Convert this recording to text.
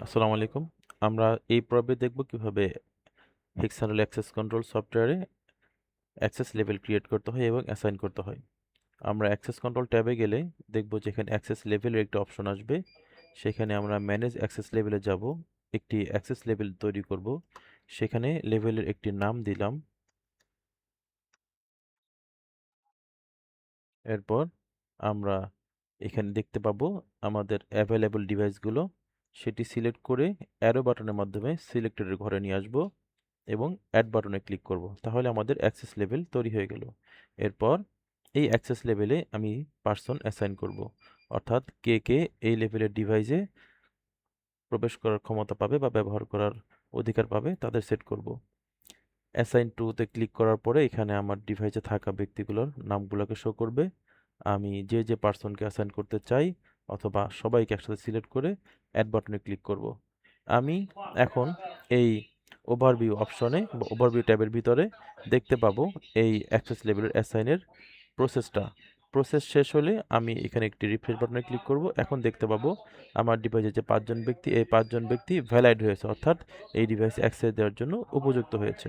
আসসালামু আলাইকুম। আমরা এই পর্বে দেখব কিভাবে হেক্সাডেল অ্যাক্সেস কন্ট্রোল সফটওয়্যারে অ্যাক্সেস লেভেল ক্রিয়েট করতে হয় এবং অ্যাসাইন করতে হয়। আমরা অ্যাক্সেস কন্ট্রোল ট্যাবে গেলে দেখব যেখানে অ্যাক্সেস লেভেলের একটা অপশন আসবে। সেখানে আমরা ম্যানেজ অ্যাক্সেস লেভেলে যাব। একটি অ্যাক্সেস লেভেল তৈরি করব। সেখানে লেভেলের একটি নাম দিলাম। এরপর আমরা এখানে দেখতে পাবো আমাদের অ্যাভেলেবল ডিভাইসগুলো। সেটি সিলেক্ট করে অ্যারো বাটনের মাধ্যমে সিলেক্টেডের ঘরে নিয়ে আসব এবং অ্যাড বাটনে ক্লিক করব। তাহলে আমাদের অ্যাক্সেস লেভেল তৈরি হয়ে গেল। এরপর এই অ্যাক্সেস লেভেলে আমি পার্সন অ্যাসাইন করব। অর্থাৎ কে কে এই লেভেলের ডিভাইসে প্রবেশ করার ক্ষমতা পাবে বা ব্যবহার করার অধিকার পাবে তাদের সেট করব। অ্যাসাইন টুতে ক্লিক করার পরে এখানে আমার ডিভাইসে থাকা ব্যক্তিগুলোর নামগুলোকে শো করবে। আমি যে পার্সনকে অ্যাসাইন করতে চাই অথবা সবাইকে একসাথে সিলেক্ট করে অ্যাড বাটনে ক্লিক করব। আমি এখন এই ওভারভিউ অপশনে বা ওভারভিউ ট্যাবের ভিতরে দেখতে পাবো এই অ্যাক্সেস লেভেলের অ্যাসাইনের প্রসেসটা। প্রসেস শেষ হলে আমি এখানে একটি রিফ্রেশ বাটনে ক্লিক করব। এখন দেখতে পাবো আমার ডিভাইসে যে 5 জন ব্যক্তি, এই 5 জন ব্যক্তি ভ্যালিড হয়েছে, অর্থাৎ এই ডিভাইসে অ্যাক্সেস দেওয়ার জন্য উপযুক্ত হয়েছে।